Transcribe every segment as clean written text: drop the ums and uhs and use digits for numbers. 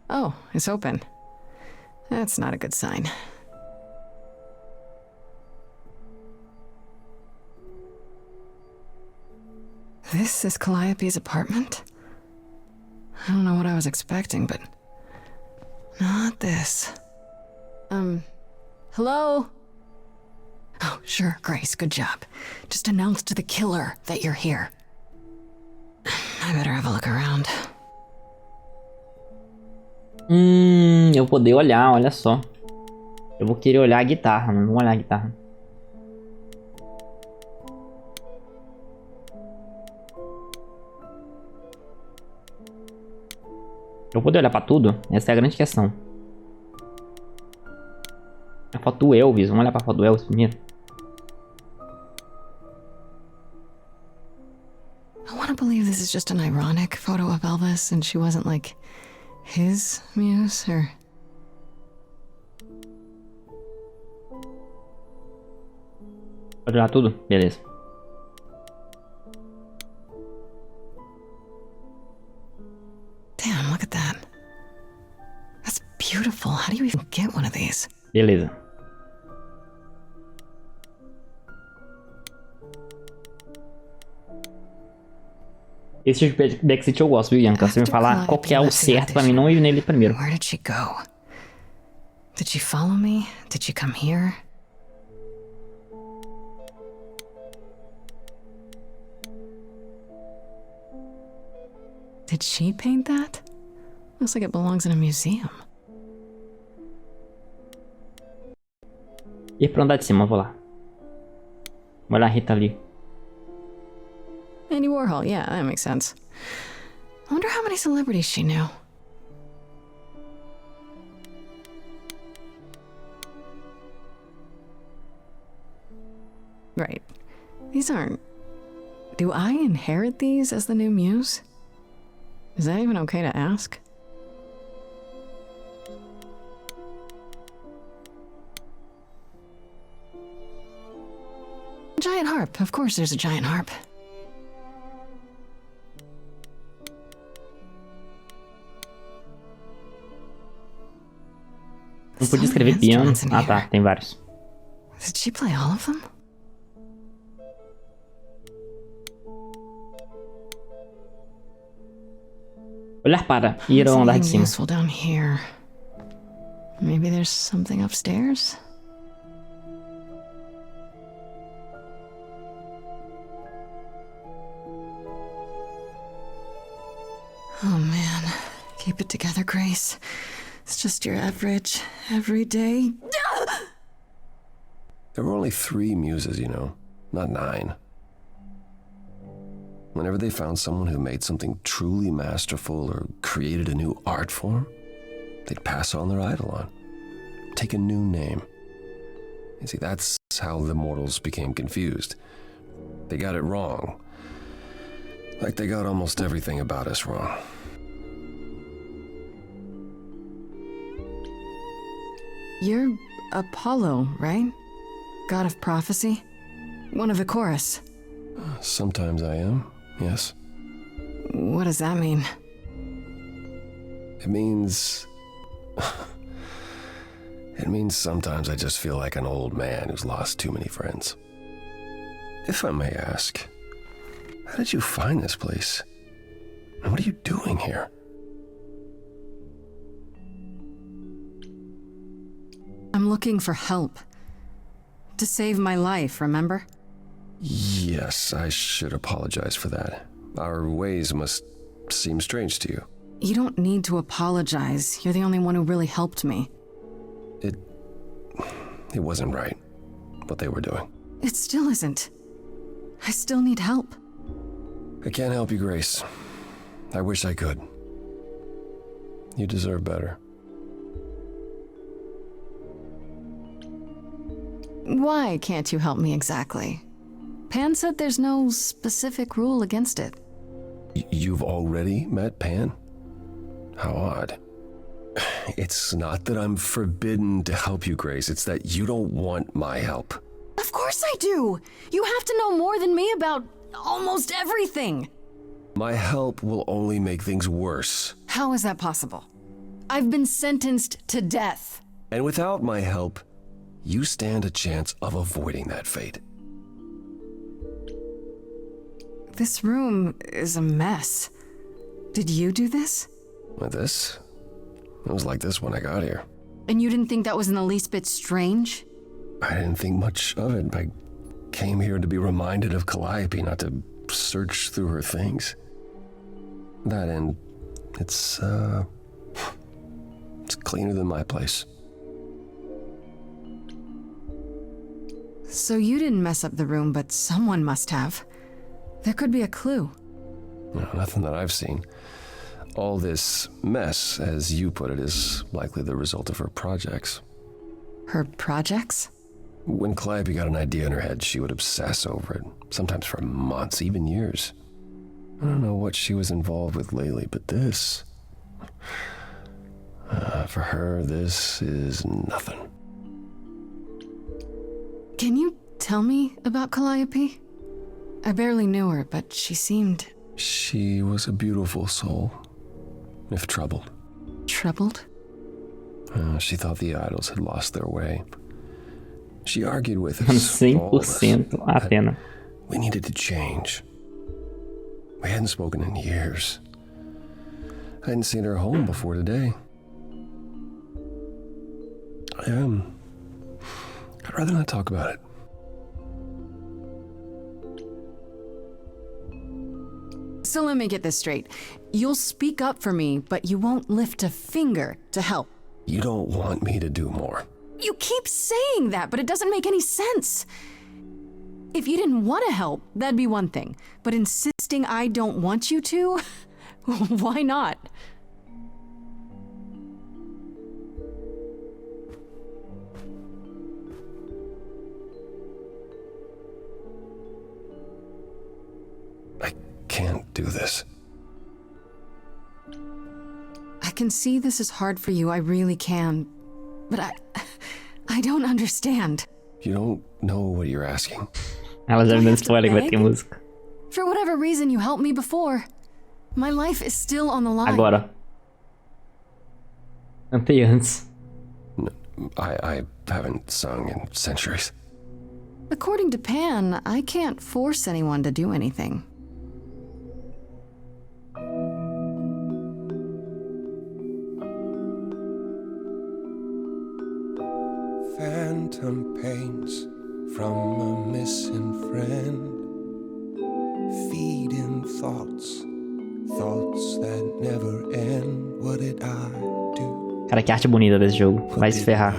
Oh, it's open. That's not a good sign. This is Calliope's apartment? I don't know what I was expecting, but not this. Hello? Oh, sure, Grace, good job. Just announce to the killer that you're here. I better have a look around. Eu vou poder olhar, olha só. Eu vou querer olhar a guitarra, não vou olhar a guitarra. Eu vou poder olhar pra tudo? Essa é a grande questão. A foto do Elvis, vamos olhar pra foto do Elvis primeiro. I want to believe this is just an ironic photo of Elvis and she wasn't like his muse or... Pode olhar tudo? Beleza. Damn, look at that. That's beautiful. How do you even get one of these? Beleza. Esse tipo de backseat eu gosto, viu, Bianca? Você me falar qual que é o certo pra mim não ir nele primeiro. Where did she go? Did she follow me? Did she come here? Did she paint that? Looks like it belongs in a museum. E pra andar de cima, vou lá. Vou olhar a Rita ali. Andy Warhol, yeah, that makes sense. I wonder how many celebrities she knew. Right. These aren't... Do I inherit these as the new muse? Is that even okay to ask? Giant harp. Of course there's a giant harp. Não podia escrever piano. Ah, tá. Tem vários. Did she play all of them? Olhar para ir ao andar de cima. Useful down here. Maybe there's something upstairs? Oh man, keep it together, Grace. It's just your average, everyday... There were only 3 muses, you know, not 9. Whenever they found someone who made something truly masterful or created a new art form, they'd pass on their eidolon, take a new name. You see, that's how the mortals became confused. They got it wrong. Like they got almost everything about us wrong. You're Apollo, right? God of prophecy? One of the chorus. Sometimes I am, yes. What does that mean? It means... It means sometimes I just feel like an old man who's lost too many friends. If I may ask, how did you find this place? And what are you doing here? I'm looking for help. To save my life, remember? Yes, I should apologize for that. Our ways must seem strange to you. You don't need to apologize. You're the only one who really helped me. It wasn't right, what they were doing. It still isn't. I still need help. I can't help you, Grace. I wish I could. You deserve better. Why can't you help me exactly? Pan said there's no specific rule against it. You've already met Pan? How odd. It's not that I'm forbidden to help you, Grace. It's that you don't want my help. Of course I do! You have to know more than me about almost everything! My help will only make things worse. How is that possible? I've been sentenced to death. And without my help, you stand a chance of avoiding that fate. This room is a mess. Did you do this? With this? It was like this when I got here. And you didn't think that was in the least bit strange? I didn't think much of it. I came here to be reminded of Calliope, not to search through her things. That and it's cleaner than my place. So you didn't mess up the room, but someone must have. There could be a clue. No, nothing that I've seen. All this mess, as you put it, is likely the result of her projects. Her projects? When Calliope got an idea in her head, she would obsess over it, sometimes for months, even years. I don't know what she was involved with lately, but this... for her, this is nothing. Can you tell me about Calliope? I barely knew her, but she seemed... She was a beautiful soul, if troubled. Troubled? She thought the idols had lost their way. She argued with us, all of us, 100% Athena. we needed to change. We hadn't spoken in years. I hadn't seen her home before today. I'd rather not talk about it. So let me get this straight. You'll speak up for me, but you won't lift a finger to help. You don't want me to do more. You keep saying that, but it doesn't make any sense. If you didn't want to help, that'd be one thing. But insisting I don't want you to? Why not? I can't do this. I can see this is hard for you, I really can. But I don't understand. You don't know what you're asking. Ela já me deu have to spoiler que vai ter beg? música. For whatever reason you helped me before. My life is still on the line. Agora. Cantei antes. I haven't sung in centuries. According to Pan, I can't force anyone to do anything. Phantom pains from a missing friend, feeding thoughts, thoughts that never end. What did I do? Cara, que arte bonita desse jogo. Vai se ferrar.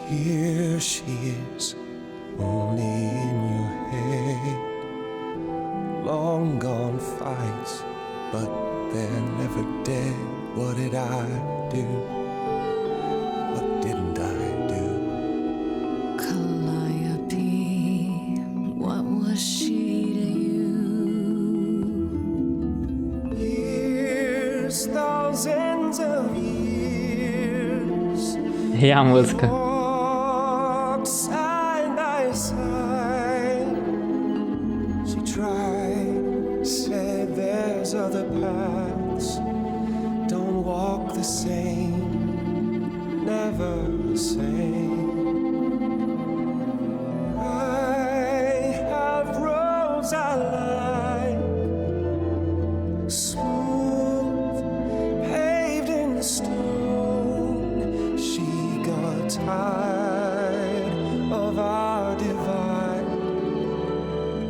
Here she is, only in your head. Long gone fights, but they're never dead. What did I do? What didn't I do? Calliope, what was she to you? Years, thousands of years. E a música. Walked side by side. She tried, said there's other paths. Don't walk the same, never the same. I have roads I like, smooth, paved in stone. She got tired of our divide.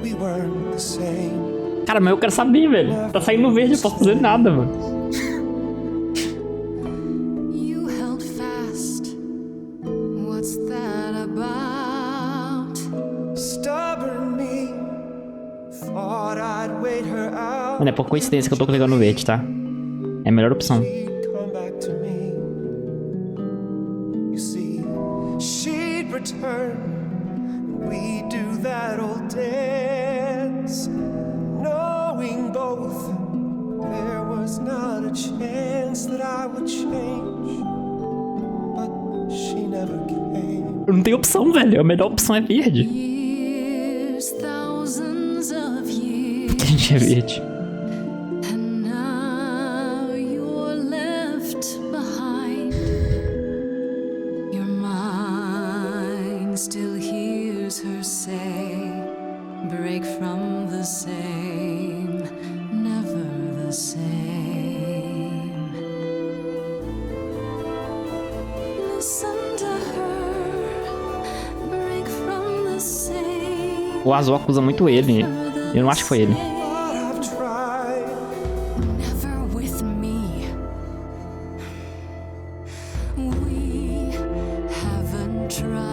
We weren't the same. Cara, mas eu quero saber, velho. Tá saindo no verde, eu posso fazer nada, mano. You held fast. What's that about? Stubborn me, thought I'd wait her out. Mano, é por coincidência que eu tô clicando no verde, tá? É a melhor opção. She'd come back to me. You see, she'd return. We'd do that old dance, knowing both there was not a chance that I would change. But she never came. Eu não tenho opção, velho. A melhor opção é verde. Years, thousands of years. A gente é verde. And now break from the same, never the same. Listen to her, break from the same. O Azul acusa muito ele. Eu não acho que foi ele. But I've tried. Never with me. We haven't tried.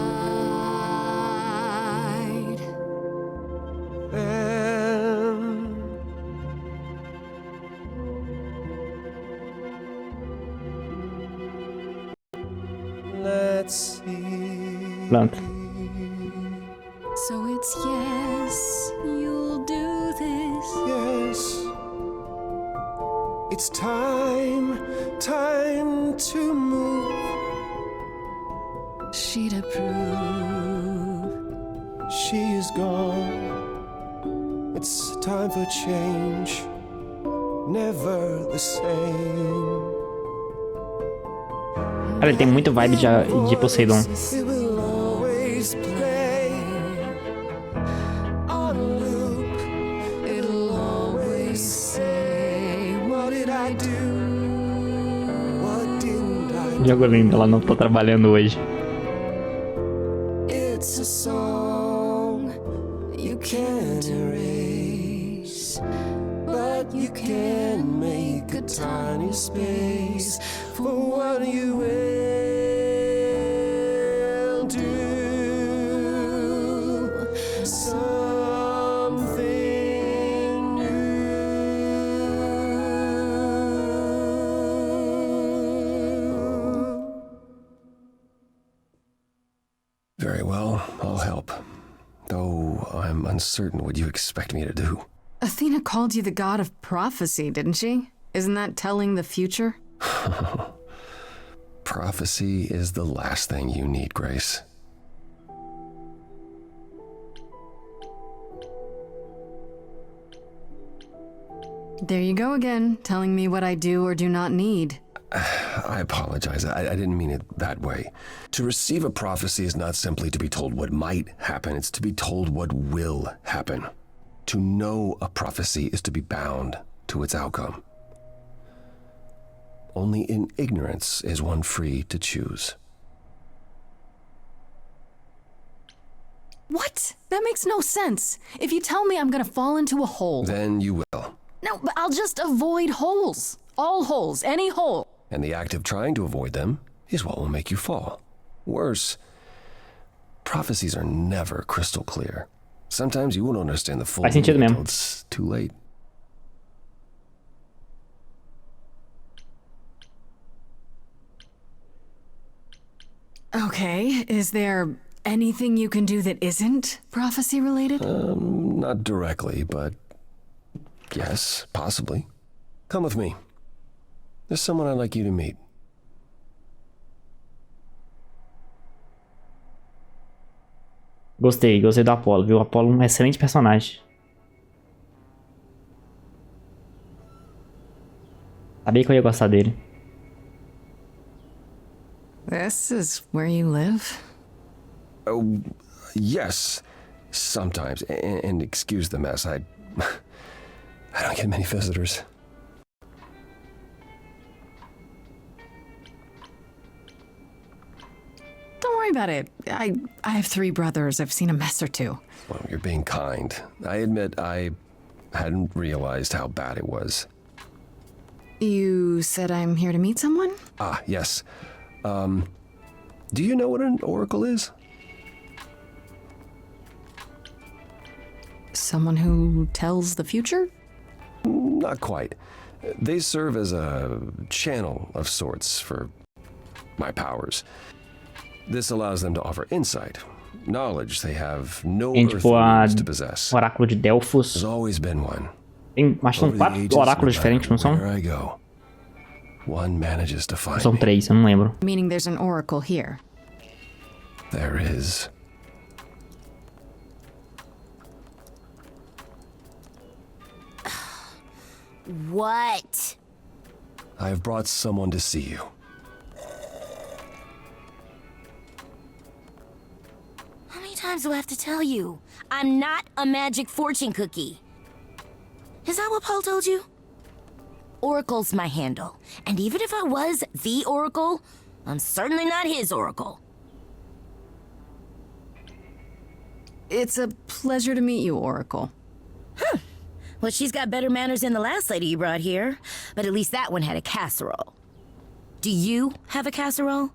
And let's see. Planta. So it's yes, you'll do this. Yes, it's time to move. She'd approve. She is gone. It's time for change. Never the same. Cara, ele tem muito vibe de Poseidon. It will always play on a loop. It'll always say, what did I do? What didn't I do? Jogo lindo, ela não tá trabalhando hoje. It's a song you can't erase, but you can make a tiny space for what you will do. Something new. Very well, I'll help. Though I'm uncertain what you expect me to do. Athena called you the god of prophecy, didn't she? Isn't that telling the future? Prophecy is the last thing you need, Grace. There you go again, telling me what I do or do not need. I apologize. I didn't mean it that way. To receive a prophecy is not simply to be told what might happen, it's to be told what will happen. To know a prophecy is to be bound to its outcome. Only in ignorance is one free to choose. What? That makes no sense. If you tell me I'm gonna fall into a hole. Then you will. No, but I'll just avoid holes. All holes, any hole. And the act of trying to avoid them is what will make you fall. Worse, prophecies are never crystal clear. Sometimes you won't understand the full Faz sentido meaning mesmo. until it's too late. Okay, is there anything you can do that isn't prophecy related? Not directly, but yes, possibly. Come with me. There's someone I'd like you to meet. Gostei do Apollo, viu? O Apollo é um excelente personagem. Sabia que eu ia gostar dele. This is where you live? Oh, yes, sometimes. And excuse the mess. I don't get many visitors. Don't worry about it. I have 3 brothers. I've seen a mess or two. Well, you're being kind. I admit I hadn't realized how bad it was. You said I'm here to meet someone? Ah, yes. Do you know what an oracle is? Someone who tells the future? Not quite. They serve as a channel of sorts for my powers. This allows them to offer insight, knowledge they have no Tem earthly tipo means to possess. o oráculo de Delfos. There's always been one. Tem, acho que são Over the 4 ages, oráculos no matter diferentes, não são? where I go, one manages to find São me. 3, eu não lembro. Meaning there's an oracle here. There is. What? I have brought someone to see you. How many times times do I have to tell you? I'm not a magic fortune cookie. Is that what Paul told you? Oracle's my handle. And even if I was the Oracle, I'm certainly not his Oracle. It's a pleasure to meet you, Oracle. Well, she's got better manners than the last lady you brought here. But at least that one had a casserole. Do you have a casserole?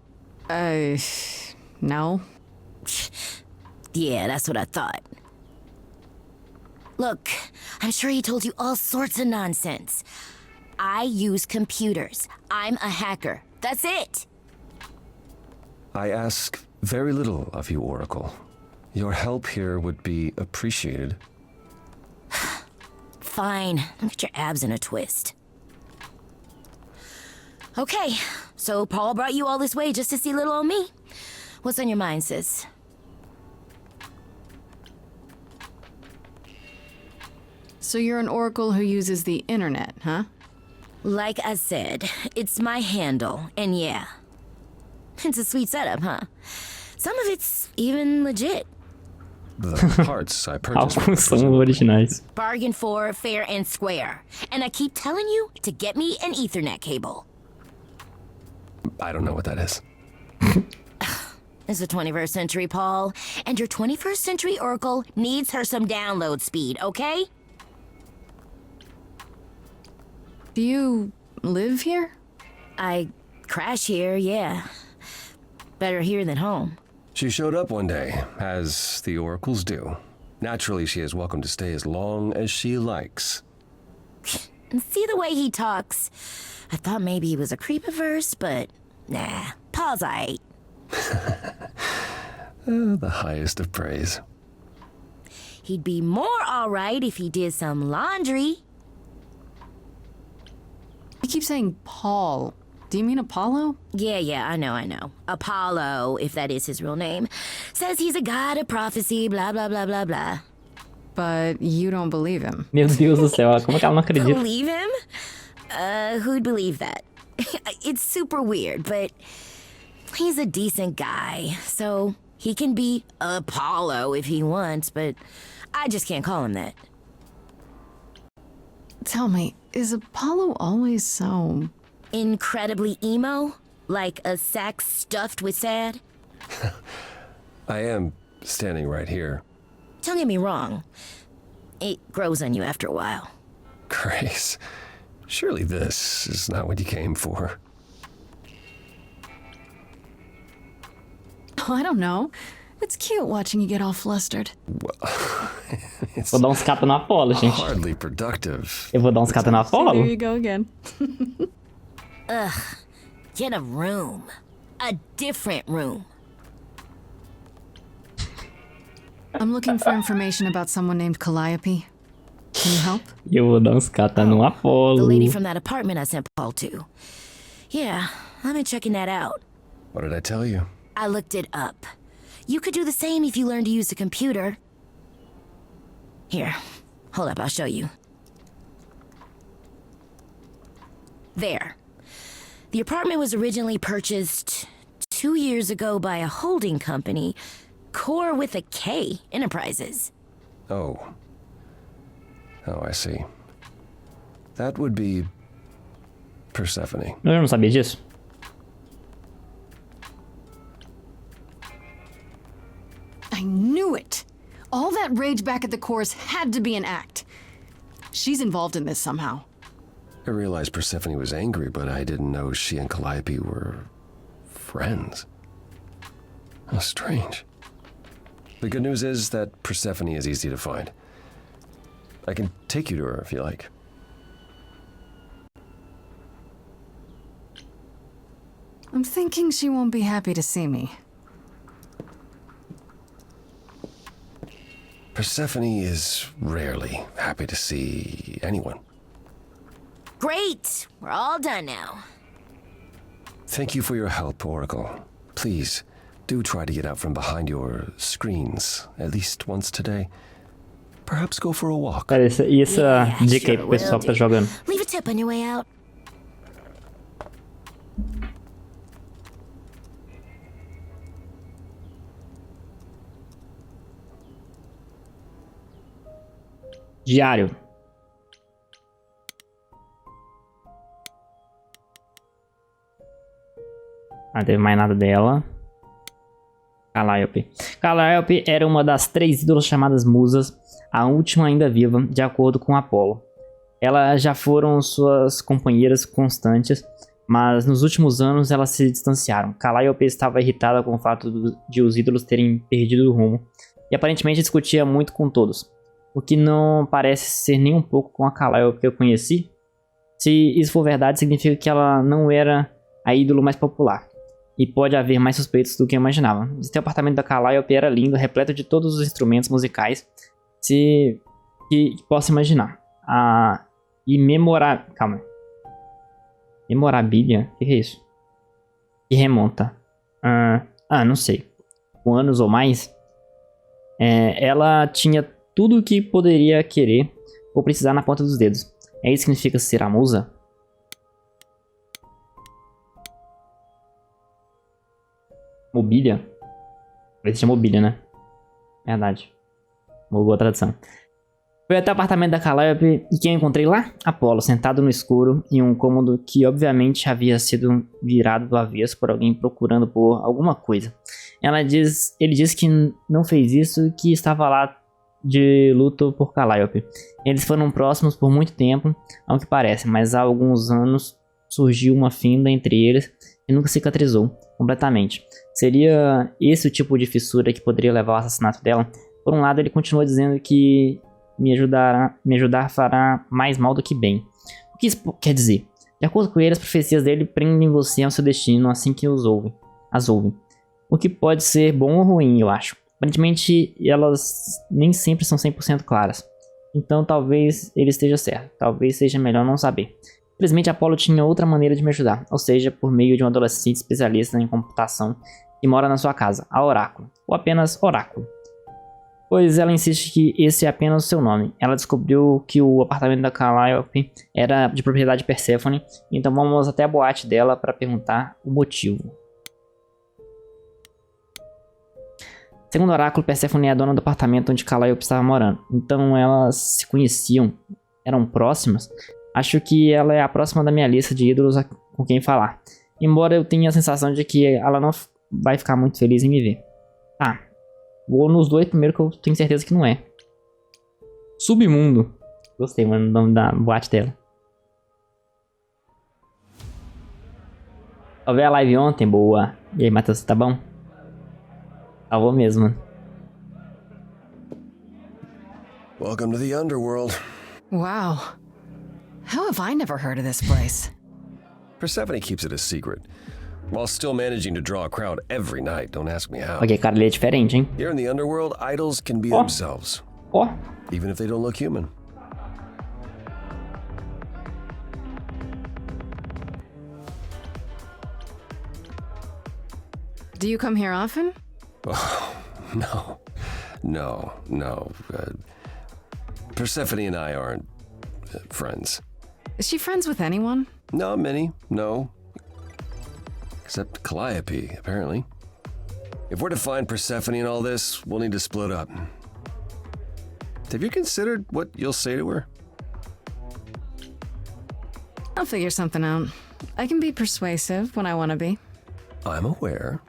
No. Yeah, that's what I thought. Look, I'm sure he told you all sorts of nonsense. I use computers. I'm a hacker. That's it. I ask very little of you, Oracle. Your help here would be appreciated. Fine. Don't get your abs in a twist. Okay, so Paul brought you all this way just to see little old me. What's on your mind, sis? So you're an Oracle who uses the internet, huh? Like I said, it's my handle, and yeah. It's a sweet setup, huh? Some of it's even legit. The parts I purchased. Alguns são originais. Bargain for, fair and square. And I keep telling you to get me an Ethernet cable. I don't know what that is. It's the 21st century, Paul. And your 21st century Oracle needs her some download speed, okay? Do you live here? I crash here, yeah. Better here than home. She showed up one day, as the oracles do. Naturally, she is welcome to stay as long as she likes. And see the way he talks. I thought maybe he was a creep at first, but nah, Paul's aight. The highest of praise. He'd be more alright if he did some laundry. You keep saying Paul. Do you mean Apollo? Yeah, I know. Apollo, if that is his real name, says he's a god of prophecy, blah, blah, blah, blah, blah. But you don't believe him. Meu Deus do céu, como é que ela não acredita? Believe him? Who'd believe that? It's super weird, but he's a decent guy, so he can be Apollo if he wants, but I just can't call him that. Tell me, is Apollo always so... Incredibly emo? Like a sack stuffed with sad? I am standing right here. Don't get me wrong. It grows on you after a while. Grace, surely this is not what you came for. Oh, I don't know. It's cute watching you get all flustered. It's Vou dar uns cata no Apolo, gente. hardly productive. Eu vou dar uns cata no There Apolo? you go again. Get a room. A different room. I'm looking for information about someone named Calliope. Can you help? Eu vou dar uns cata no The Apolo. lady from that apartment I sent Paul to. Yeah, I've been checking that out. What did I tell you? I looked it up. You could do the same if you learned to use a computer. Here, hold up, I'll show you. There. The apartment was originally purchased 2 years ago by a holding company, Core with a K Enterprises. Oh, I see. That would be Persephone. Eu não sabia disso. I knew it! All that rage back at the course had to be an act. She's involved in this somehow. I realized Persephone was angry, but I didn't know she and Calliope were friends. How strange. The good news is that Persephone is easy to find. I can take you to her if you like. I'm thinking she won't be happy to see me. Persephone is rarely happy to see anyone. Great! We're all done now. Thank you for your help, Oracle. Please, do try to get out from behind your screens at least once today. Perhaps go for a walk. Cara, essa Yeah, dica aí sure pro pessoal que tá will do. jogando. Leave a tip on your way out. Diário. Não teve mais nada dela. Calliope. Calliope era uma das 3 ídolos chamadas musas, a última ainda viva, de acordo com Apolo. Elas já foram suas companheiras constantes, mas nos últimos anos elas se distanciaram. Calliope estava irritada com o fato de os ídolos terem perdido o rumo, e aparentemente discutia muito com todos, o que não parece ser nem um pouco com a Calliope que eu conheci. Se isso for verdade, significa que ela não era a ídolo mais popular. E pode haver mais suspeitos do que eu imaginava. O apartamento da Calliope era lindo, repleto de todos os instrumentos musicais que possa imaginar. Calma. Memorabilia? O que é isso? Que remonta. Não sei. Com anos ou mais. Ela tinha tudo o que poderia querer ou precisar na ponta dos dedos. É isso que significa ser a musa? Mobília? Existe mobília, né? Verdade. Uma boa tradução. Fui até o apartamento da Calliope e quem eu encontrei lá? Apolo, sentado no escuro em um cômodo que obviamente havia sido virado do avesso por alguém procurando por alguma coisa. Ele disse que não fez isso e que estava lá de luto por Calliope. Eles foram próximos por muito tempo, ao que parece, mas há alguns anos surgiu uma finda entre eles e nunca cicatrizou completamente. Seria esse o tipo de fissura que poderia levar ao assassinato dela? Por um lado, ele continua dizendo que me ajudar fará mais mal do que bem. O que isso quer dizer? De acordo com ele, as profecias dele prendem você ao seu destino assim que as ouvem. O que pode ser bom ou ruim, eu acho. Aparentemente, elas nem sempre são 100% claras. Então, talvez ele esteja certo. Talvez seja melhor não saber. Infelizmente, Apolo tinha outra maneira de me ajudar. Ou seja, por meio de um adolescente especialista em computação que mora na sua casa, a Oráculo. Ou apenas Oráculo. Pois ela insiste que esse é apenas o seu nome. Ela descobriu que o apartamento da Calliope era de propriedade de Perséfone. Então vamos até a boate dela para perguntar o motivo. Segundo o oráculo, Perséfone é a dona do apartamento onde Calliope estava morando. Então elas se conheciam, eram próximas. Acho que ela é a próxima da minha lista de ídolos com quem falar. Embora eu tenha a sensação de que ela não vai ficar muito feliz em me ver. Tá. Vou nos dois primeiro que eu tenho certeza que não é. Submundo. Gostei, mano, do nome da boate dela. Eu vi a live ontem, boa. E aí, Matheus, tá bom? Salvou mesmo, mano. Welcome to the underworld. Wow. How have I never heard of this place? Persephone keeps it a secret, while still managing to draw a crowd every night. Don't ask me how. Ok, cara, ele é diferente, hein? Here in the underworld, idols can be themselves, even if they don't look human. Do you come here often? No. Persephone and I aren't friends. Is she friends with anyone? Not many, no. Except Calliope, apparently. If we're to find Persephone in all this, we'll need to split up. Have you considered what you'll say to her? I'll figure something out. I can be persuasive when I want to be. I'm aware.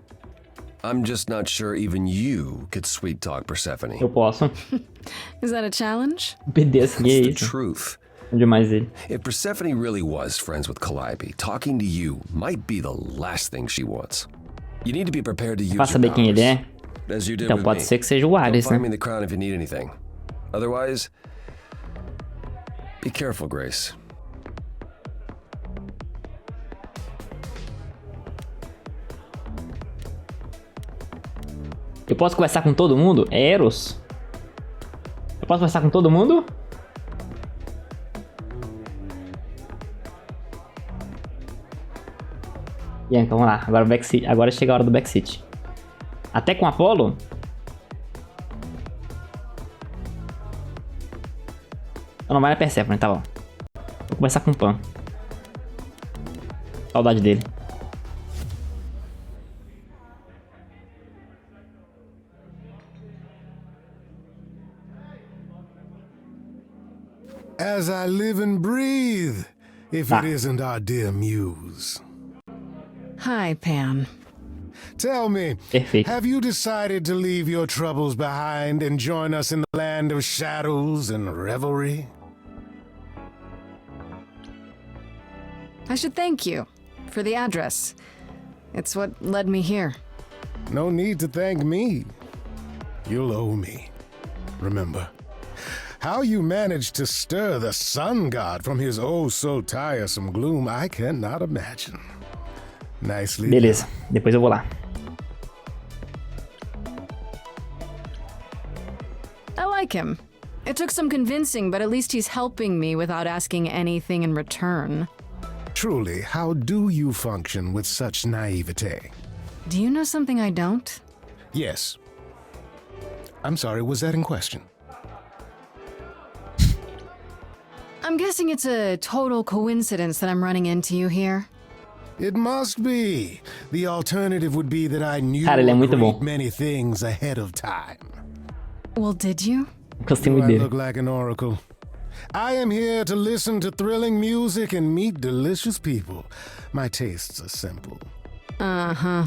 I'm just not sure even you could sweet talk Persephone. Eu posso. Is that a challenge? Obedeço, e é It's the isso. truth. Demais ele. If Persephone really was friends with Calliope, talking to you might be the last thing she wants. You need to be prepared to use Pra your saber quem ele é, powers, as you did então with pode me. ser que seja o Don't Ares, find me né? the crown if you need anything. Otherwise, be careful, Grace. Eu posso conversar com todo mundo? É Eros? Eu posso conversar com todo mundo? E aí, então vamos lá. Agora, agora chega a hora do backseat. Até com Apolo? Então não vai na Persephone, tá bom. Vou conversar com o Pan. Saudade dele. As I live and breathe, if it isn't our dear muse. Hi, Pan. Tell me, Perfeito. have you decided to leave your troubles behind and join us in the land of shadows and revelry? I should thank you for the address. It's what led me here. No need to thank me. You'll owe me. Remember, how you managed to stir the sun god from his oh so tiresome gloom, I cannot imagine. Nicely done. Beleza, depois eu vou lá. I like him. It took some convincing, but at least he's helping me without asking anything in return. Truly, how do you function with such naivete? Do you know something I don't? Yes. I'm sorry, was that in question? I'm guessing it's a total coincidence that I'm running into you here. It must be. The alternative would be that I knew Cara, ele é a muito great bom. many things ahead of time. Well, did you? Gostei Do muito I dele. look like an oracle? I am here to listen to thrilling music and meet delicious people. My tastes are simple. Uh-huh.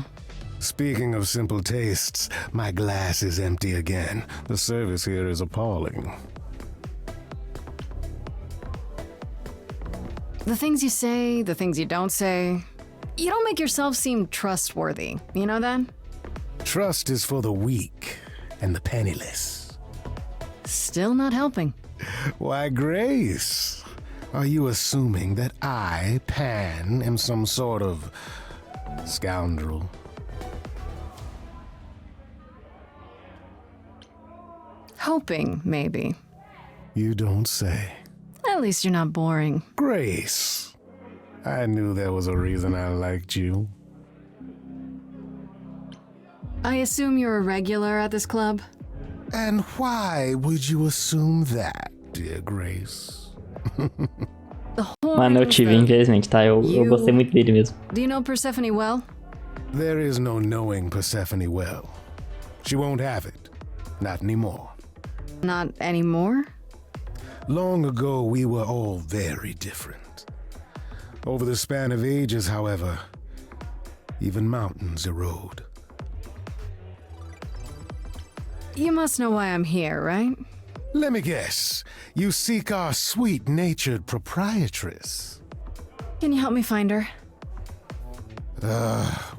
Speaking of simple tastes, my glass is empty again. The service here is appalling. The things you say, the things you don't say. You don't make yourself seem trustworthy. You know that? Trust is for the weak and the penniless. Still not helping. Why, Grace, are you assuming that I, Pan, am some sort of scoundrel? Hoping, maybe. You don't say. At least you're not boring. Grace, I knew there was a reason I liked you. I assume you're a regular at this club? And why would you assume that, dear Grace? The Mano, eu horns, tive, infelizmente, tá? Eu gostei muito dele mesmo. Do you know Persephone well? There is no knowing Persephone well. She won't have it. Not anymore. Not anymore? Long ago, we were all very different. Over the span of ages, however, even mountains erode. You must know why I'm here, right? Let me guess. You seek our sweet-natured proprietress. Can you help me find her?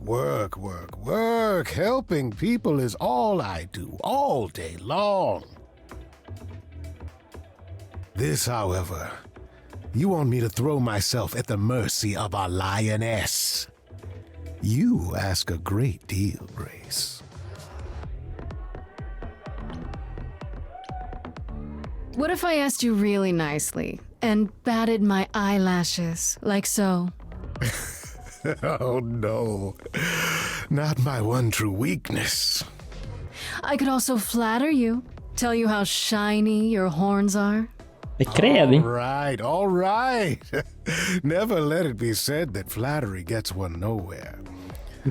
Work, work, work. Helping people is all I do, all day long. This, however, you want me to throw myself at the mercy of a lioness. You ask a great deal, Grace. What if I asked you really nicely and batted my eyelashes, like so? Oh no, not my one true weakness. I could also flatter you, tell you how shiny your horns are. É credo, hein? All right. Never let it be said that flattery gets one nowhere.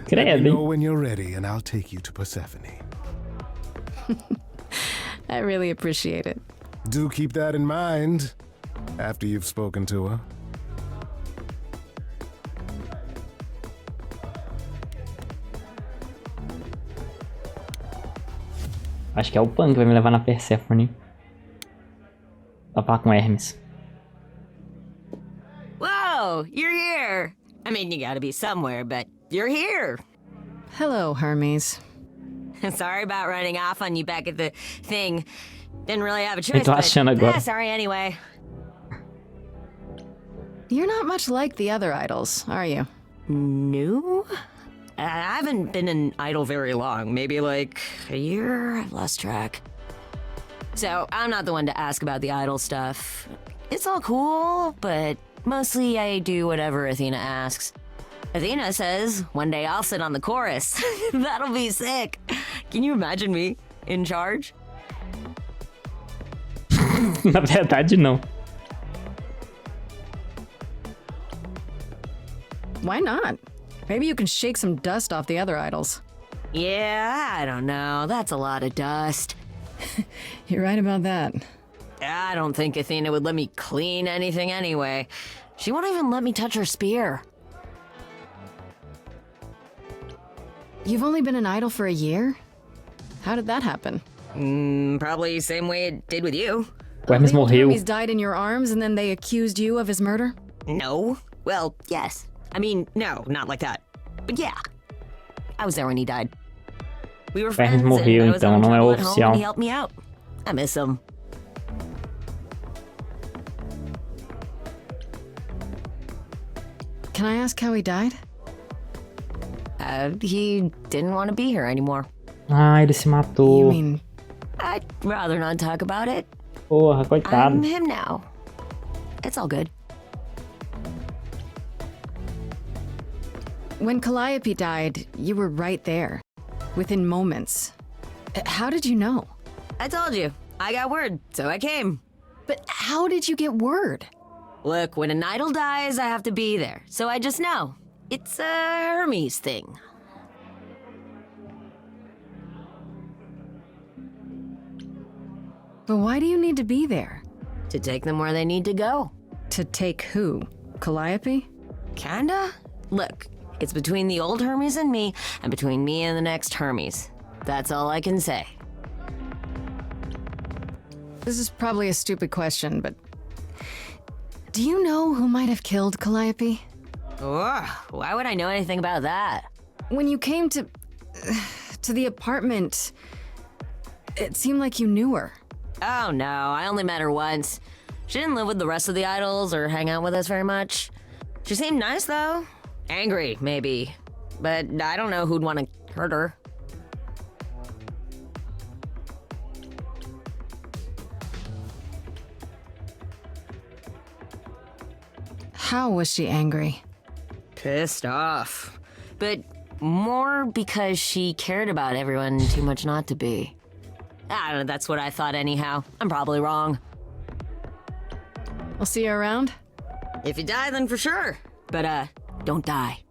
Credo, Let me know hein? when you're ready and I'll take you to Persephone. I really appreciate it. Do keep that in mind after you've spoken to her. Acho que é o Pan que vai me levar na Persephone. Pra falar com Hermes. Whoa, you're here. I mean, you gotta be somewhere, but you're here. Hello, Hermes. Sorry about running off on you back at the thing. Didn't really have a choice, tô achando agora. sorry anyway. You're not much like the other idols, are you? New? I haven't been an idol very long. Maybe like a year? I've lost track. So, I'm not the one to ask about the idol stuff. It's all cool, but mostly I do whatever Athena asks. Athena says one day I'll sit on the chorus. That'll be sick. Can you imagine me in charge? Na verdade, não. Why not? Maybe you can shake some dust off the other idols. Yeah, I don't know. That's a lot of dust. You're right about that. I don't think Athena would let me clean anything anyway. She won't even let me touch her spear. You've only been an idol for a year? How did that happen? Probably same way it did with you. O Hermes morreu. Hermes died in your arms and then they accused you of his murder? No. Well, yes. I mean, no, not like that. But yeah. I was there when he died. We were friends, Hermes morreu, and I was então having não é trouble at home, oficial. and he helped me out. I miss him. Can I ask how he died? He didn't want to be here anymore. Ah, ele se You matou. mean, I'd rather not talk about it. Porra, I'm coitado. him now. It's all good. when Calliope died, you were right there, within moments. How did you know? I told you. I got word, so I came. But how did you get word? Look, when an idol dies, I have to be there. So I just know. It's a Hermes thing. But why do you need to be there? To take them where they need to go. To take who? Calliope? Kinda? Look, it's between the old Hermes and me, and between me and the next Hermes. That's all I can say. This is probably a stupid question, but do you know who might have killed Calliope? Ugh, why would I know anything about that? When you came to the apartment, it seemed like you knew her. Oh no, I only met her once. She didn't live with the rest of the idols or hang out with us very much. She seemed nice though. Angry, maybe. But I don't know who'd want to hurt her. How was she angry? Pissed off. But more because she cared about everyone too much not to be. I don't know, that's what I thought anyhow. I'm probably wrong. I'll see you around. If you die, then for sure. But, don't die.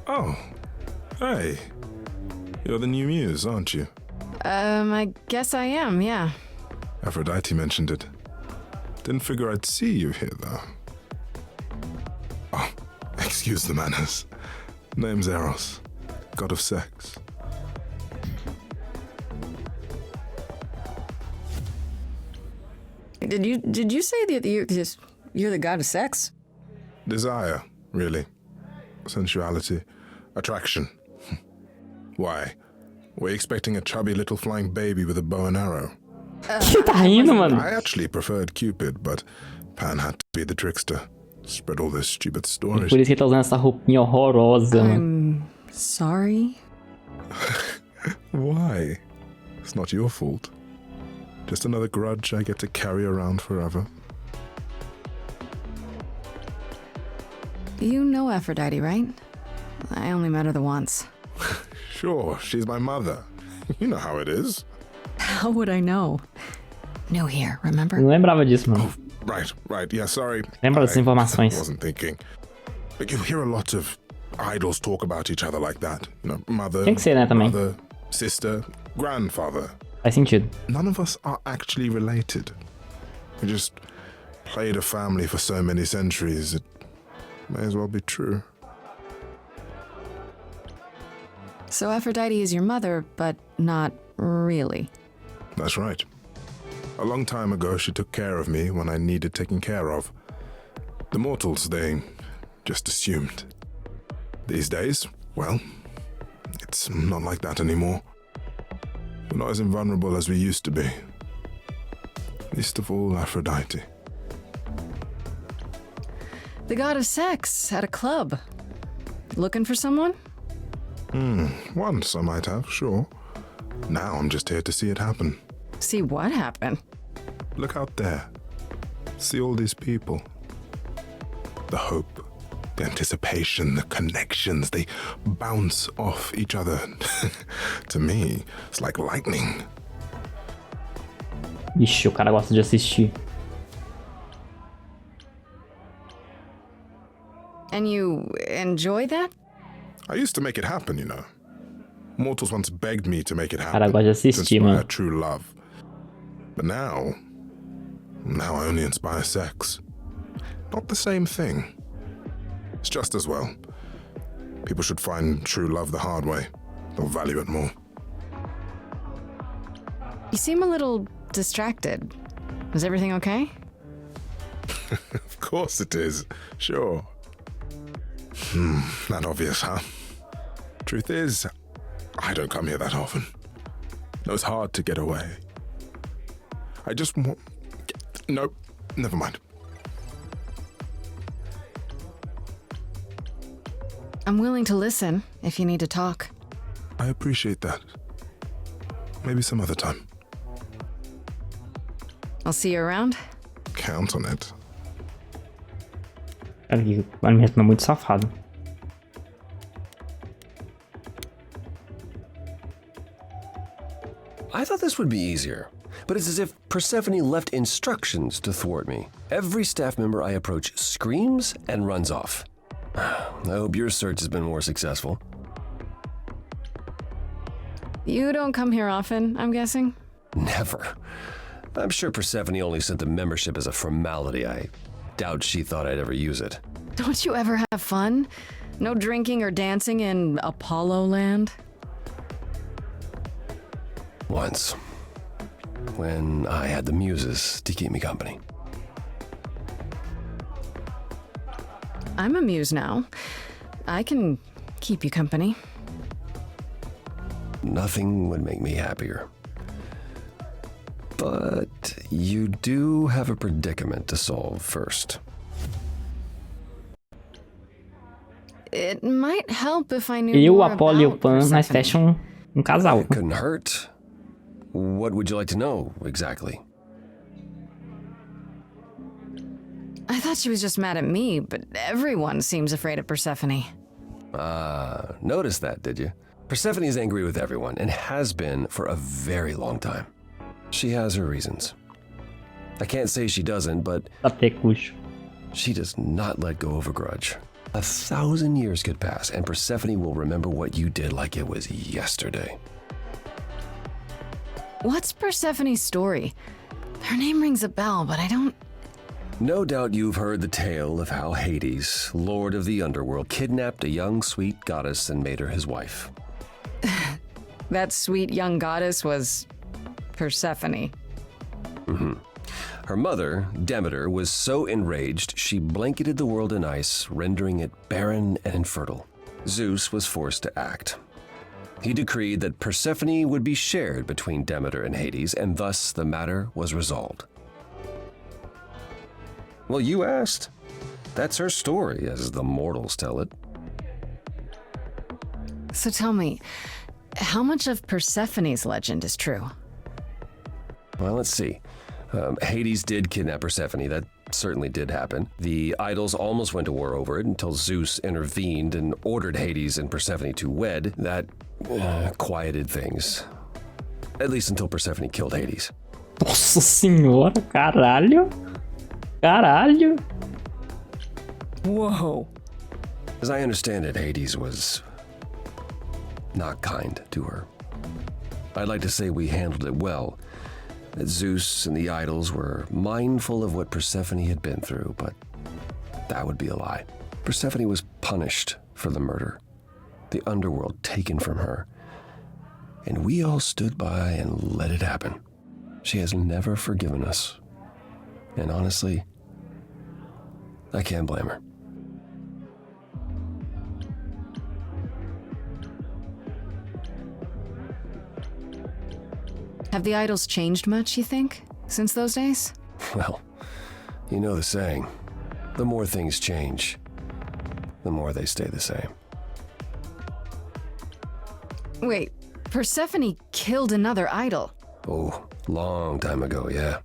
Oh, hey. You're the new muse, aren't you? I guess I am, yeah. Aphrodite mentioned it. Didn't figure I'd see you here, though. Oh, excuse the manners. Name's Eros, god of sex. Did you say that you're the god of sex? Desire, really. Sensuality. Attraction. Why? We're expecting a chubby little flying baby with a bow and arrow. Você tá rindo, mano? I actually preferred Cupid, but Pan had to be the trickster. Spread all those stupid stories. Por isso que ele tá usando essa roupinha horrorosa, mano. I'm sorry. Why? It's not your fault. Just another grudge I get to carry around forever. You know Aphrodite, right? I only met her the once. Sure, she's my mother. You know how it is. How would I know? New here, remember? Não lembrava disso, mano. Right, yeah, sorry. Lembra dessas I informações. wasn't thinking. But you hear a lot of idols talk about each other like that. You know, mother, Tem que ser, né, também. mother, sister, grandfather. Faz sentido. None of us are actually related. We just played a family for so many centuries, it may as well be true. So Aphrodite is your mother, but not really. That's right. A long time ago, she took care of me when I needed taking care of. The mortals, they just assumed. These days, well, it's not like that anymore. We're not as invulnerable as we used to be. Least of all, Aphrodite. The god of sex at a club. Looking for someone? Once I might have, sure. Now I'm just here to see it happen. See what happened? Look out there. See all these people. The hope, the anticipation, the connections, they bounce off each other. To me, it's like lightning. Ixi, o cara gosta de assistir. And you enjoy that? I used to make it happen, you know. Mortals once begged me to make it O happen. cara gosta de To assistir, inspire mano. true love. But now I only inspire sex. Not the same thing. It's just as well. People should find true love the hard way. They'll value it more. You seem a little distracted. Is everything okay? Of course it is. Sure. Not obvious, huh? Truth is, I don't come here that often. No, it's hard to get away. I just want... No, never mind. I'm willing to listen if you need to talk. I appreciate that. Maybe some other time. I'll see you around. Count on it. Cara, que alimento muito safado. I thought this would be easier, but it's as if Persephone left instructions to thwart me. Every staff member I approach screams and runs off. I hope your search has been more successful. You don't come here often, I'm guessing? Never. I'm sure Persephone only sent the membership as a formality. I doubt she thought I'd ever use it. Don't you ever have fun? No drinking or dancing in Apollo land? Once. When I had the muses to keep me company. I'm a muse now. I can keep you company. Nothing would make me happier. But you do have a predicament to solve first. It might help if I knew Eu, o more Apolo e o about Pan, nós Persephone. fechamos um casal. It couldn't hurt. What would you like to know, exactly? I thought she was just mad at me, but everyone seems afraid of Persephone. Noticed that, did you? Persephone is angry with everyone, and has been for a very long time. She has her reasons. I can't say she doesn't, but Até cujo. she does not let go of a grudge. 1,000 years could pass, and Persephone will remember what you did like it was yesterday. What's Persephone's story? Her name rings a bell, but I don't... No doubt you've heard the tale of how Hades, lord of the underworld, kidnapped a young sweet goddess and made her his wife. That sweet young goddess was... Persephone. Her mother, Demeter, was so enraged she blanketed the world in ice, rendering it barren and infertile. Zeus was forced to act. He decreed that Persephone would be shared between Demeter and Hades, and thus the matter was resolved. Well, you asked. That's her story, as the mortals tell it. So tell me, how much of Persephone's legend is true? Well, let's see. Hades did kidnap Persephone. That certainly did happen. The idols almost went to war over it until Zeus intervened and ordered Hades and Persephone to wed. That quieted things. At least until Persephone killed Hades. Nossa senhora, caralho. Caralho. Whoa. As I understand it, Hades was not kind to her. I'd like to say we handled it well, that Zeus and the idols were mindful of what Persephone had been through, but that would be a lie. Persephone was punished for the murder, the underworld taken from her, and we all stood by and let it happen. She has never forgiven us, and honestly, I can't blame her. Have the idols changed much, you think, since those days? Well, you know the saying, the more things change, the more they stay the same. Wait, Persephone killed another idol. Oh, long time ago, yeah.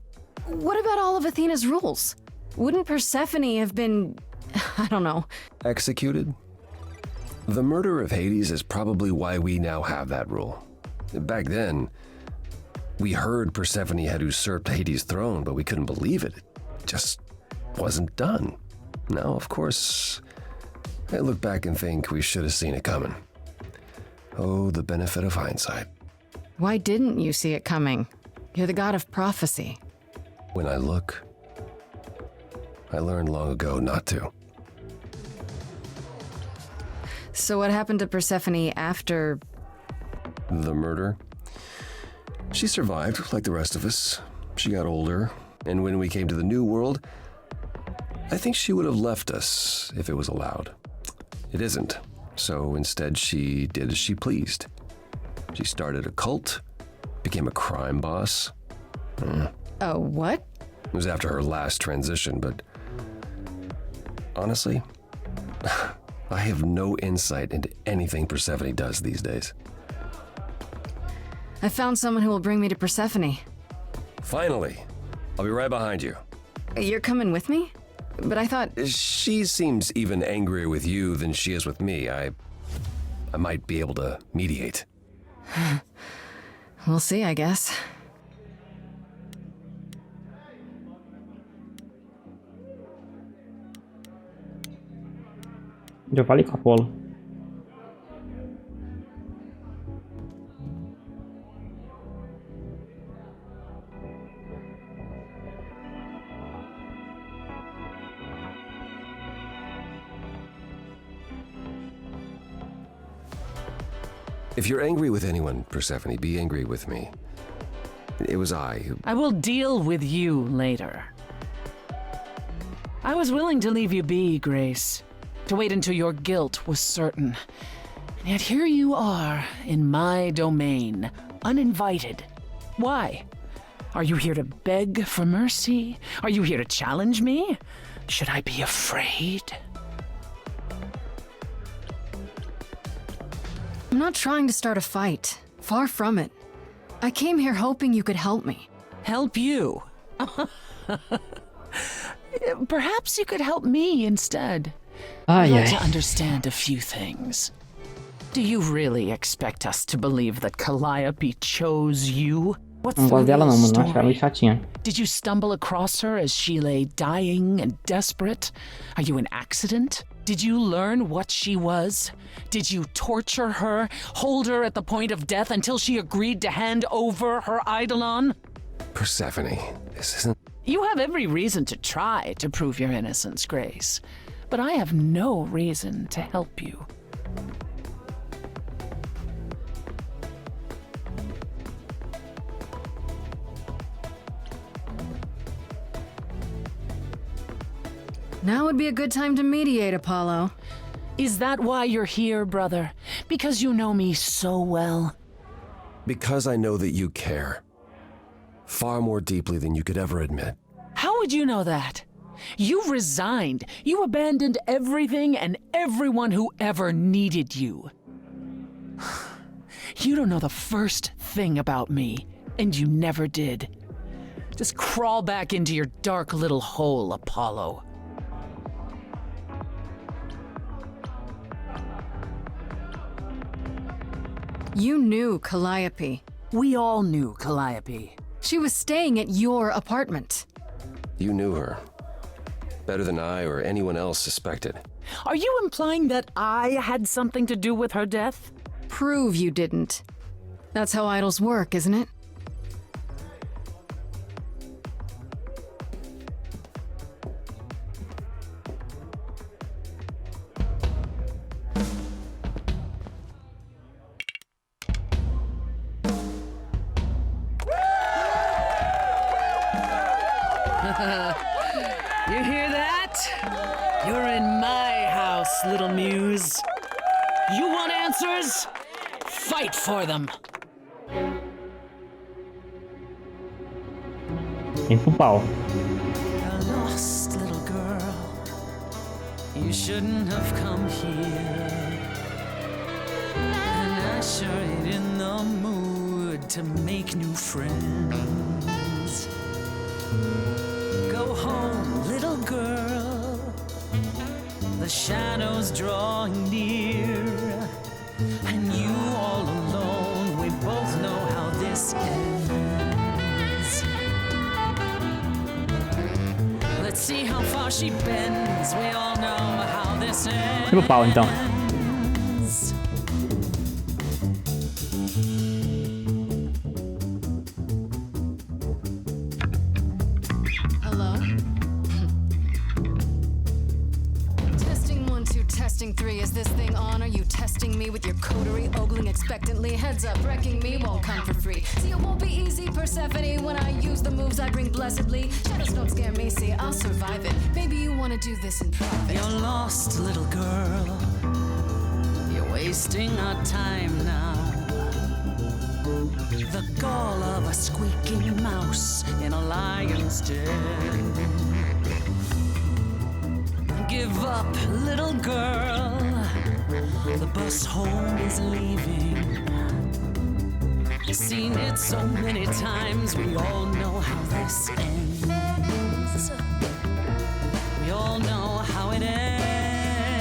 What about all of Athena's rules? Wouldn't Persephone have been... I don't know. Executed? The murder of Hades is probably why we now have that rule. Back then, We heard Persephone had usurped Hades' throne, but we couldn't believe it. It just wasn't done. Now, of course, I look back and think we should have seen it coming. Oh, the benefit of hindsight. Why didn't you see it coming? You're the god of prophecy. When I look, I learned long ago not to. So what happened to Persephone after... The murder? She survived, like the rest of us. She got older, and when we came to the New World, I think she would have left us if it was allowed. It isn't, so instead she did as she pleased. She started a cult, became a crime boss. Oh, what? It was after her last transition, but honestly, I have no insight into anything Persephone does these days. I found someone who will bring me to Persephone. Finally, I'll be right behind you. You're coming with me? But I thought... She seems even angrier with you than she is with me. I might be able to mediate. We'll see, I guess. Já falei com a Apolo. If you're angry with anyone, Persephone, be angry with me. It was I who... I will deal with you later. I was willing to leave you be, Grace, to wait until your guilt was certain. And yet here you are, in my domain, uninvited. Why? Are you here to beg for mercy? Are you here to challenge me? Should I be afraid? I'm not trying to start a fight. Far from it. I came here hoping you could help me. Help you? Perhaps you could help me instead. I'd like to understand a few things. Do you really expect us to believe that Calliope chose you? What's Não gosto the dela real não, mano. Acho ela story? meio chatinha. Did you stumble across her as she lay dying and desperate? Are you an accident? Did you learn what she was? Did you torture her, hold her at the point of death until she agreed to hand over her eidolon? Persephone, this isn't... You have every reason to try to prove your innocence, Grace, but I have no reason to help you. Now would be a good time to mediate, Apollo. Is that why you're here, brother? Because you know me so well? Because I know that you care. Far more deeply than you could ever admit. How would you know that? You resigned. You abandoned everything and everyone who ever needed you. You don't know the first thing about me, and you never did. Just crawl back into your dark little hole, Apollo. You knew Calliope. We all knew Calliope. She was staying at your apartment. You knew her. Better than I or anyone else suspected. Are you implying that I had something to do with her death? Prove you didn't. That's how idols work, isn't it? You hear that? You're in my house, little muse. You want answers? Fight for them. Vem pro pau. A lost little girl. You shouldn't have come here. And I sure ain't in the mood to make new friends. Go home, little girl. The shadows drawing near. And you all alone, we both know how this ends. Let's see how far she bends. We all know how this ends. Pro pau, então. Hello? Testing 1, 2, testing 3. Is this thing on? Are you testing me with your coterie, ogling expectantly? Heads up, wrecking me won't come for free. See, it won't be easy, Persephone, when I use the moves I bring blessedly. Shadows don't scare me, see, I'll survive it. Maybe you wanna do this in private. You're lost, little girl. You're wasting our time now. The gall of a squeaking mouse in a lion's den. Give up, little girl. The bus home is leaving. Seen it so many times, we all know how this ends. We all know how it ends.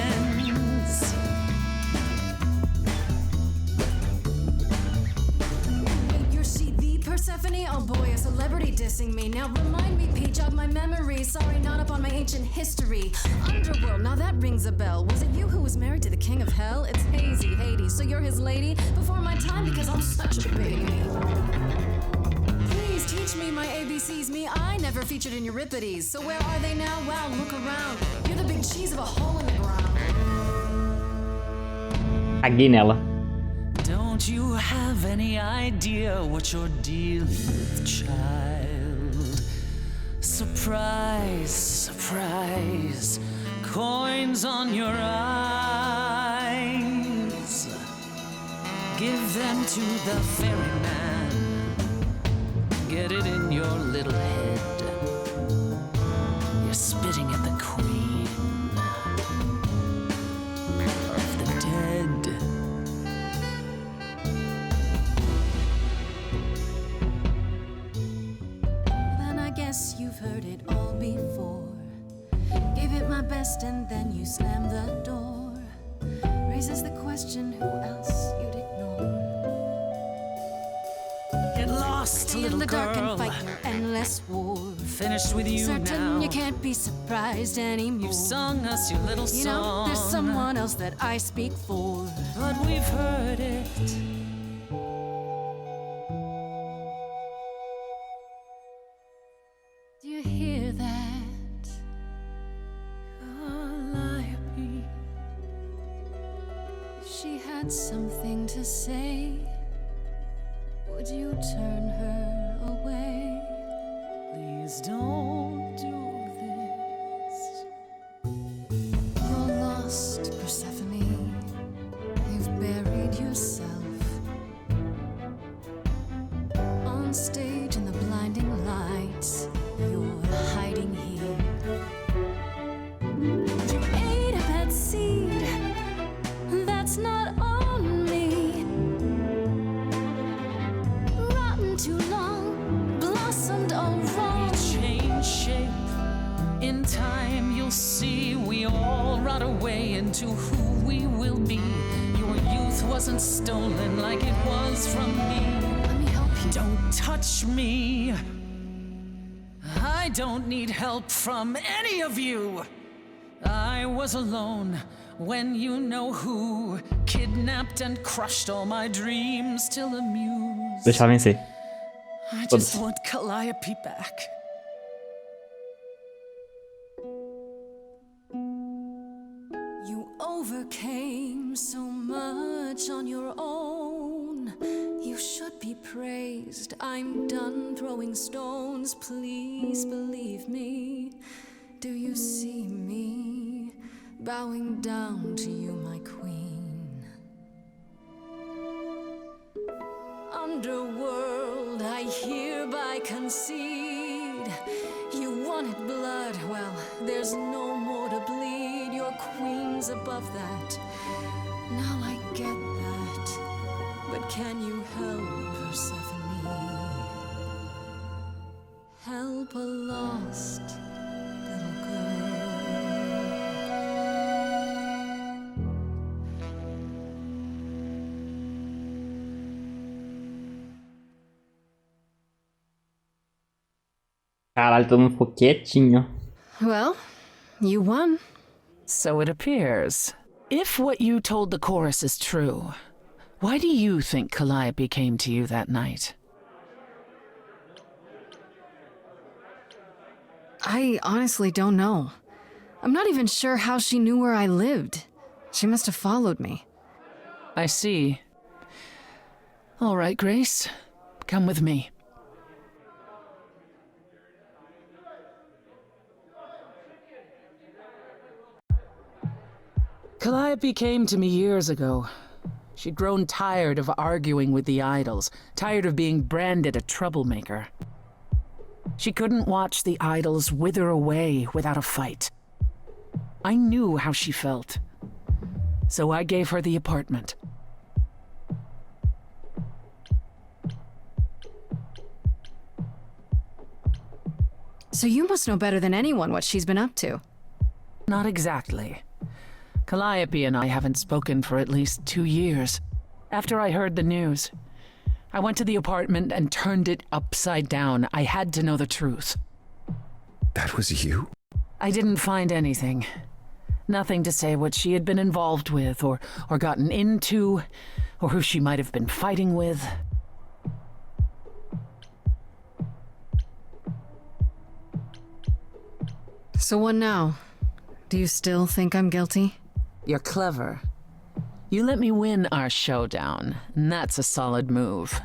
You're she the Persephone? Oh boy, a celebrity dissing me. Now remind me, Pete, jog my memory. Sorry, not up on my ancient history. Underworld, now that rings a bell. Was it you who was married to the king of hell? It's hazy, Hades, so you're his lady? Before my time because I'm such a baby. Please teach me my ABCs, me. I never featured in Euripides. So where are they now? Wow, look around. You're the big cheese of a hole in the ground. Caguei nela. Don't you have any idea what you're dealing with, child? Surprise, surprise, coins on your eyes. Give them to the ferryman. Get it in your little head. You're spitting at the queen of the dead. Then I guess you've heard it all before. Gave it my best and then you slammed the door. Raises the question, who else you'd ignore? Get lost, Stay little in the dark girl. and fight your endless war. Finished with you Certain now. you can't be surprised anymore. You've sung us your little You song. know, there's someone else that I speak for. But we've heard it. Do you hear that? Calliope. If she had something to say, would you turn her away? Please don't do this. You're lost, Persephone. You've buried yourself on stage in the blinding lights. You're hiding here. You ate a bad seed. That's not on me. Rotten too long, blossomed all wrong. Change shape. In time you'll see we all rot away into who we will be. Your youth wasn't stolen like it was from me. Let me help you. Don't touch me. I don't need help from any of you. I was alone when you know who kidnapped and crushed all my dreams till amused. Deixa ela vencer. I Foda-se. just want Calliope back. You overcame so much on your own. You should be praised. I'm done throwing stones. Please believe me. Do you see me bowing down to you, my queen? Underworld, I hereby concede. You wanted blood, well, there's no more to bleed. Your queen's above that. Now I get that. But can you help, Persephone? Help a lost little girl. Caralho, todo mundo ficou quietinho. Well, you won. So it appears. If what you told the chorus is true, why do you think Calliope came to you that night? I honestly don't know. I'm not even sure how she knew where I lived. She must have followed me. I see. All right, Grace. Come with me. Calliope came to me years ago. She'd grown tired of arguing with the idols, tired of being branded a troublemaker. She couldn't watch the idols wither away without a fight. I knew how she felt. So I gave her the apartment. So you must know better than anyone what she's been up to. Not exactly. Calliope and I haven't spoken for at least 2 years. After I heard the news, I went to the apartment and turned it upside down. I had to know the truth. That was you? I didn't find anything. Nothing to say what she had been involved with, or gotten into, or who she might have been fighting with. So what now? Do you still think I'm guilty? You're clever. You let me win our showdown, and that's a solid move.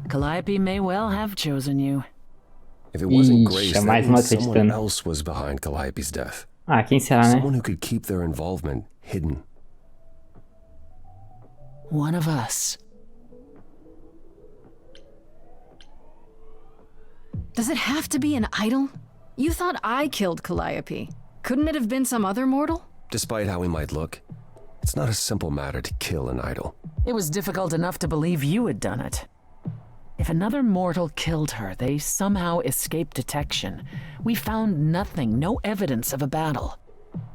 Calliope may well have chosen you. If it wasn't Ixi, Grace, é that mais uma means someone acreditando. else was behind Calliope's death. Ah, quem será, né? Someone who could keep their involvement hidden. One of us. Does it have to be an idol? You thought I killed Calliope. Couldn't it have been some other mortal? Despite how he might look, it's not a simple matter to kill an idol. It was difficult enough to believe you had done it. If another mortal killed her, they somehow escaped detection. We found nothing, no evidence of a battle.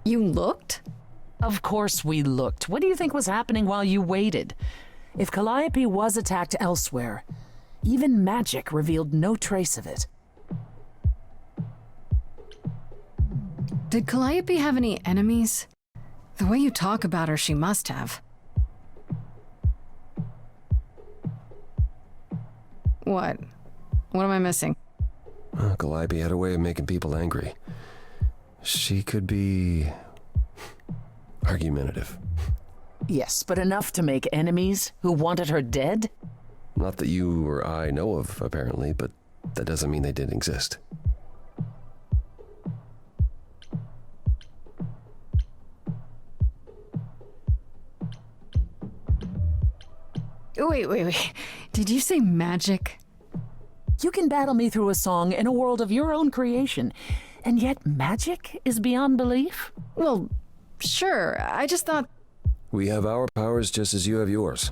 You looked? Of course we looked. What do you think was happening while you waited? If Calliope was attacked elsewhere, even magic revealed no trace of it. Did Calliope have any enemies? The way you talk about her, she must have. What? What am I missing? Calliope had a way of making people angry. She could be argumentative. Yes, but enough to make enemies who wanted her dead? Not that you or I know of, apparently, but that doesn't mean they didn't exist. Wait. Did you say magic? You can battle me through a song in a world of your own creation, and yet magic is beyond belief? Well, sure. I just thought... We have our powers just as you have yours.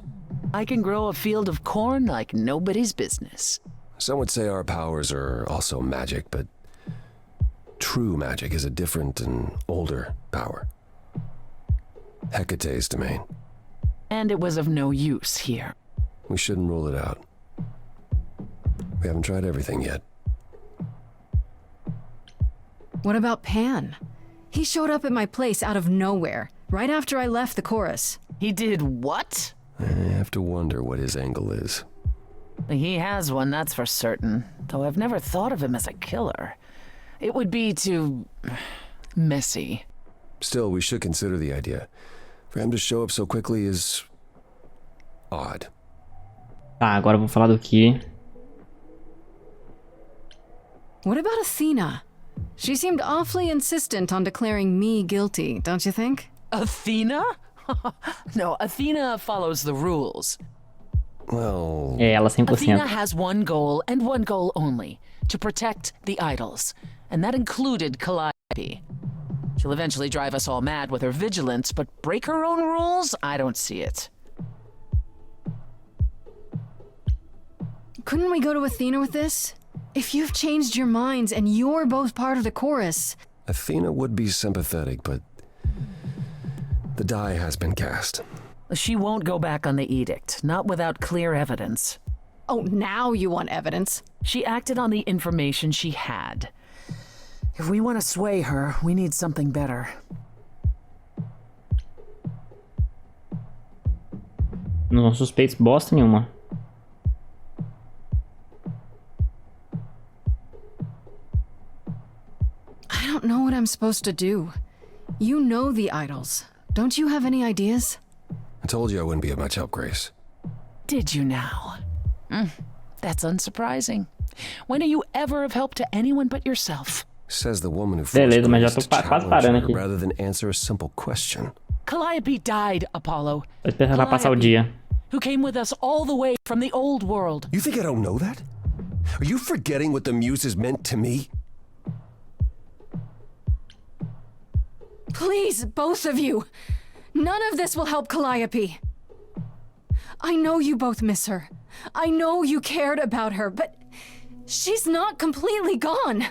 I can grow a field of corn like nobody's business. Some would say our powers are also magic, but true magic is a different and older power. Hecate's domain. And it was of no use here. We shouldn't rule it out. We haven't tried everything yet. What about Pan? He showed up at my place out of nowhere, right after I left the chorus. He did what? I have to wonder what his angle is. He has one, that's for certain. Though I've never thought of him as a killer. It would be too... messy. Still, we should consider the idea. For him to show up so quickly is... odd. Tá, agora eu vou falar do que. What about Athena? She seemed awfully insistent on declaring me guilty, don't you think? Athena? No, Athena follows the rules. Well... É, ela 100%. Athena has one goal, and one goal only. To protect the idols. And that included Calliope. She'll eventually drive us all mad with her vigilance, but break her own rules? I don't see it. Couldn't we go to Athena with this? If you've changed your minds and you're both part of the chorus... Athena would be sympathetic, but... the die has been cast. She won't go back on the edict, not without clear evidence. Oh, now you want evidence? She acted on the information she had. If we want to sway her, we need something better. Não suspeitos bosta nenhuma. I don't know what I'm supposed to do. You know the idols. Don't you have any ideas? I told you I wouldn't be of much help, Grace. Did you now? That's unsurprising. When are you ever of help to anyone but yourself? Says the woman who Beleza, forced mas já Grace tô to quase challenge parando her aqui. rather than answer a simple question. Calliope died, Apollo. Tô esperando ela passar o dia. Who came with us all the way from the old world. You think I don't know that? Are you forgetting what the muses meant to me? Please, both of you. None of this will help Calliope. I know you both miss her. I know you cared about her, but she's not completely gone.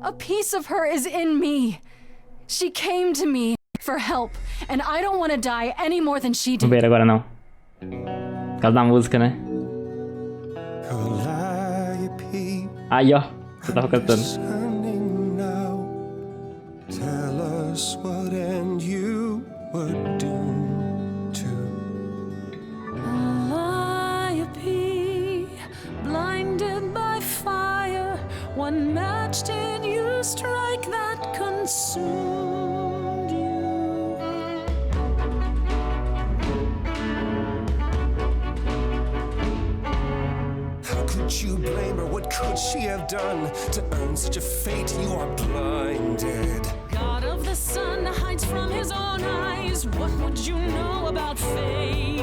A piece of her is in me. She came to me for help, and I don't want to die any more than she Não did. ver agora não. Por causa da música, né? Calliope, Aí, ó. Você tava cantando. listening now. Tell us what and you were doomed to. Calliope, blinded by fire, one match did you strike that consumed you. How could you blame her? What could she have done to earn such a fate? You are blinded. God of the sun hides from his own eyes. What would you know about fate?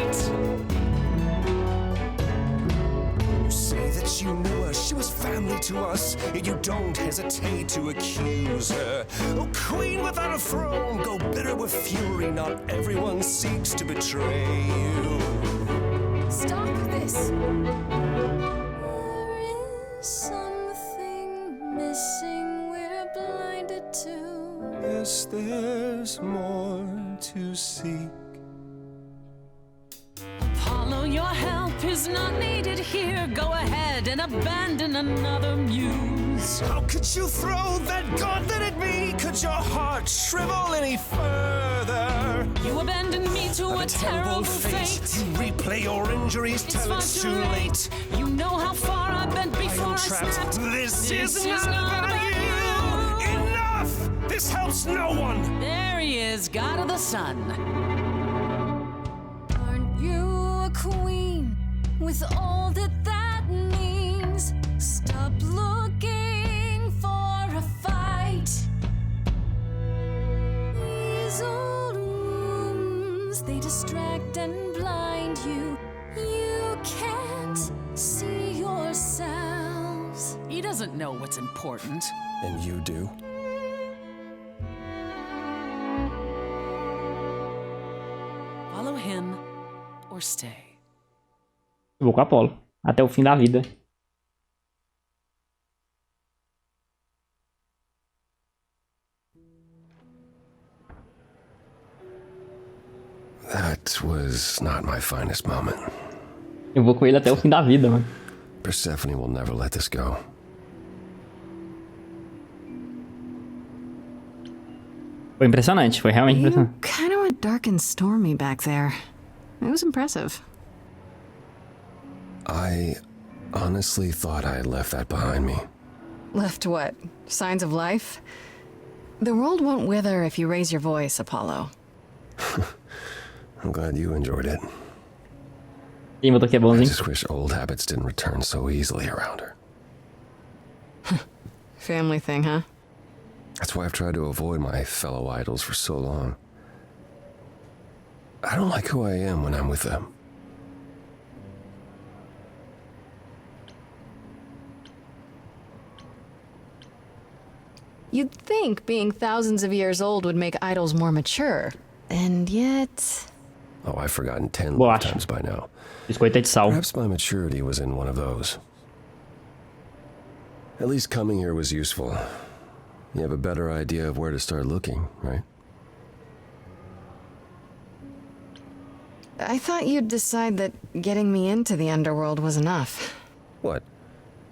You say that you knew her, she was family to us, yet you don't hesitate to accuse her. Oh, queen without a throne, go bitter with fury. Not everyone seeks to betray you. Stop this. There is something missing we're blinded to. Yes, there's more to seek. Apollo, your help is not needed here. Go ahead and abandon another muse. How could you throw that gauntlet at me? Could your heart shrivel any further? You abandoned me to a terrible fate. You replay your injuries It's till far it's too late. You know how far I've been before I trapped. snapped. This is is not not about about you. Enough! This helps no one. There he is, God of the sun. Aren't you a queen with all that that means? Stop looking for a fight. These old wounds, they distract and blind you. You can't see yourselves. He doesn't know what's important. And you do? Follow him or stay. Eu vou com a Apollo. Até o fim da vida. That was not my finest moment. Eu vou com ele até o fim da vida, mano. Persephone will never let this go. Foi impressionante. Foi realmente You impressionante. kind of went dark and stormy back there. It was impressive. I honestly thought I had left that behind me. Left what? Signs of life? The world won't wither if you raise your voice, Apollo. I'm glad you enjoyed it. Quem botou que é I bonzinho? just wish old habits didn't return so easily around her. Family thing, huh? That's why I've tried to avoid my fellow idols for so long. I don't like who I am when I'm with them. You'd think being thousands of years old would make idols more mature. And yet... Oh, I've forgotten 10 Bolacha. lifetimes by now. Biscoito é de sal. Perhaps my maturity was in one of those. At least coming here was useful. You have a better idea of where to start looking, right? I thought you'd decide that getting me into the underworld was enough. What?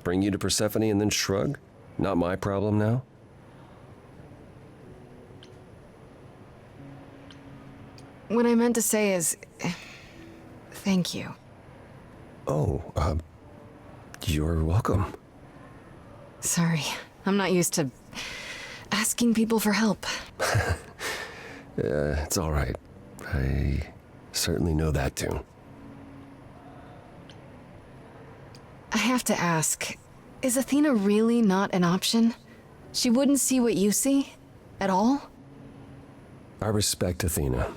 Bring you to Persephone and then shrug? Not my problem now? what I meant to say is... thank you. Oh, you're welcome. Sorry, I'm not used to asking people for help. It's all right. I certainly know that tune. I have to ask, is Athena really not an option? She wouldn't see what you see? At all? I respect Athena.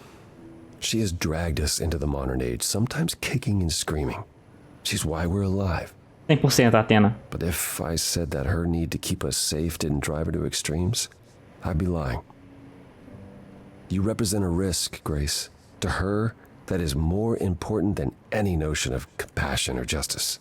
She has dragged us into the modern age, sometimes kicking and screaming. She's why we're alive. 100% Athena. But if I said that her need to keep us safe didn't drive her to extremes, I'd be lying. You represent a risk, Grace. To her, that is more important than any notion of compassion or justice.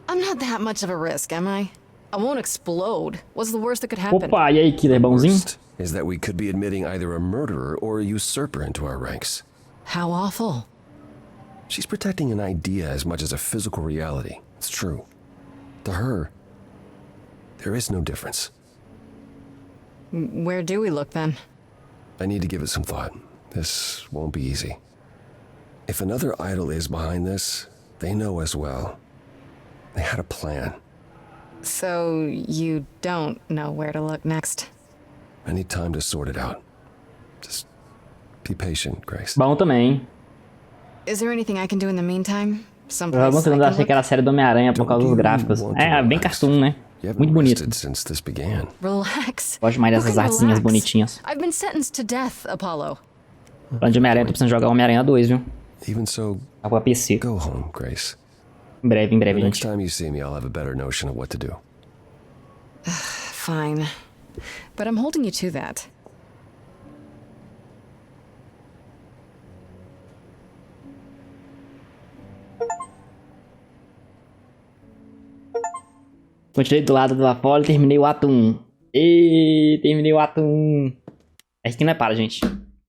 I'm not that much of a risk, am I? I won't explode. What's the worst that could happen? Opa, e aí, Killer, bonzinho? Worst is that we could be admitting either a murderer or a usurper into our ranks. How awful. She's protecting an idea as much as a physical reality. It's true. To her, there is no difference. Where do we look then? I need to give it some thought. This won't be easy. If another idol is behind this, they know as well. They had a plan. So you don't know where to look next? I need time to sort it out. Just be patient, Grace. Bom também. Is there anything I can do in the meantime? Eu Someplace alguns I segundos can achei que look? era a série do Homem-Aranha por causa dos gráficos. É, bem cartoon, né? You haven't Muito bonito. rested since this began. Relax. Gosto mais Who dessas can artezinhas relax? bonitinhas. I've been sentenced to death, Apollo. Falando de Homem-Aranha, tô precisando jogar Homem-Aranha 2, viu? Even so, Tá pra PC. go home, Grace. Em breve, The next gente. time you see me, I'll have a better notion of what to do. Fine. But I'm holding you to that. Continuei do lado da Apollo e terminei o ato 1. E terminei o ato 1. Acho que não é para, gente.